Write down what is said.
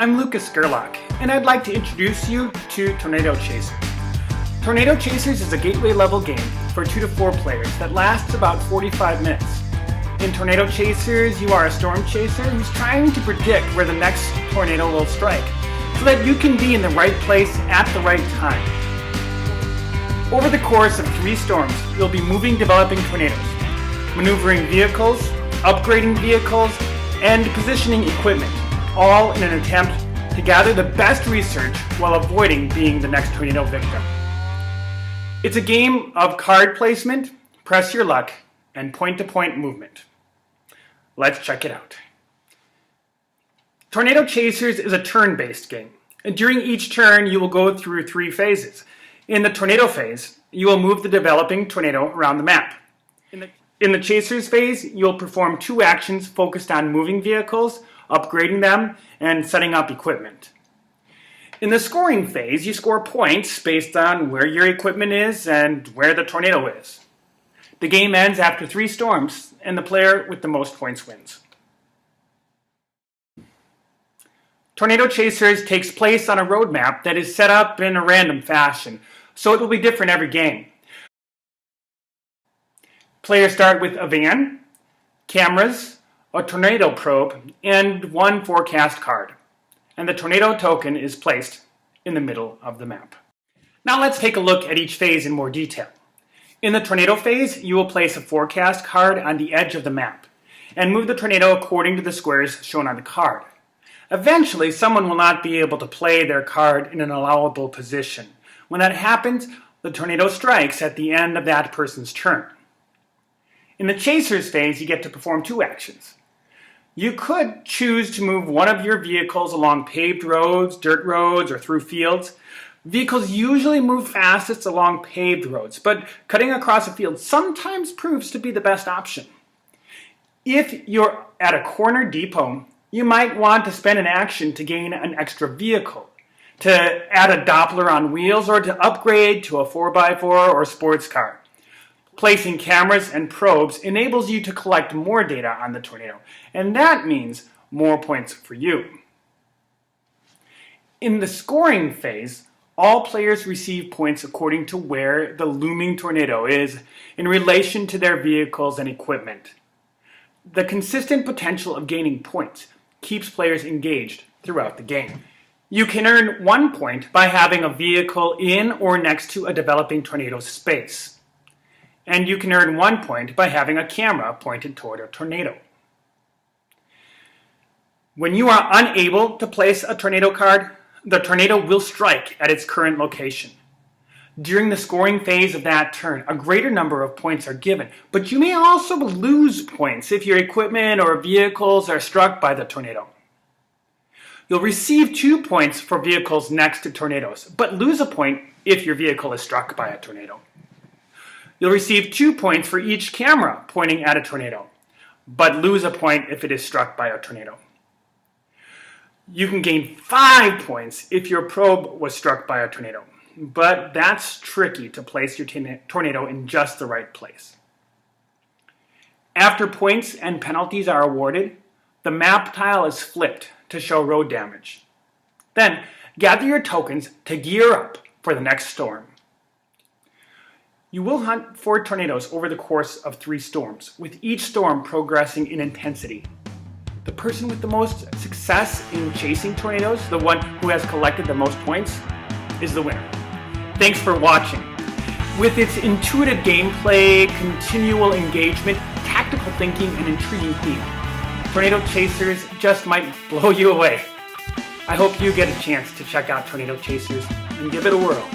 I'm Gerlach, and I'd like to introduce you to Tornado Chasers. Tornado Chasers is a gateway level game for 2 to 4 players that lasts about 45 minutes. In Tornado Chasers, you are a storm chaser who's trying to predict where the next tornado will strike, so that you can be in the right place at the right time. Over the course of 3 storms, you'll be moving developing tornadoes, maneuvering vehicles, upgrading vehicles, and positioning equipment, all in an attempt to gather the best research while avoiding being the next tornado victim. It's a game of card placement, press your luck, and point-to-point movement. Let's check it out. Tornado Chasers is a turn-based game. And during each turn, you will go through 3 phases. In the tornado phase, you will move the developing tornado around the map. In the Chasers phase, you'll perform 2 actions focused on moving vehicles, upgrading them, and setting up equipment. In the scoring phase, you score points based on where your equipment is and where the tornado is. The game ends after 3 storms, and the player with the most points wins. Tornado Chasers takes place on a road map that is set up in a random fashion, so it will be different every game. Players start with a van, cameras, a tornado probe, and 1 forecast card. And the tornado token is placed in the middle of the map. Now let's take a look at each phase in more detail. In the tornado phase, you will place a forecast card on the edge of the map and move the tornado according to the squares shown on the card. Eventually, someone will not be able to play their card in an allowable position. When that happens, the tornado strikes at the end of that person's turn. In the Chasers phase, you get to perform 2 actions. You could choose to move one of your vehicles along paved roads, dirt roads, or through fields. Vehicles usually move fastest along paved roads, but cutting across a field sometimes proves to be the best option. If you're at a corner depot, you might want to spend an action to gain an extra vehicle, to add a Doppler on wheels, or to upgrade to a 4x4 or sports car. Placing cameras and probes enables you to collect more data on the tornado, and that means more points for you. In the scoring phase, all players receive points according to where the looming tornado is in relation to their vehicles and equipment. The consistent potential of gaining points keeps players engaged throughout the game. You can earn 1 point by having a vehicle in or next to a developing tornado space. And you can earn 1 point by having a camera pointed toward a tornado. When you are unable to place a tornado card, the tornado will strike at its current location. During the scoring phase of that turn, a greater number of points are given, but you may also lose points if your equipment or vehicles are struck by the tornado. You'll receive 2 points for vehicles next to tornadoes, but lose a point if your vehicle is struck by a tornado. You'll receive 2 points for each camera pointing at a tornado, but lose a point if it is struck by a tornado. You can gain 5 points if your probe was struck by a tornado, but that's tricky to place your tornado in just the right place. After points and penalties are awarded, the map tile is flipped to show road damage. Then, gather your tokens to gear up for the next storm. You will hunt for tornadoes over the course of 3 storms, with each storm progressing in intensity. The person with the most success in chasing tornadoes, the one who has collected the most points, is the winner. Thanks for watching. With its intuitive gameplay, continual engagement, tactical thinking, and intriguing theme, Tornado Chasers just might blow you away. I hope you get a chance to check out Tornado Chasers and give it a whirl.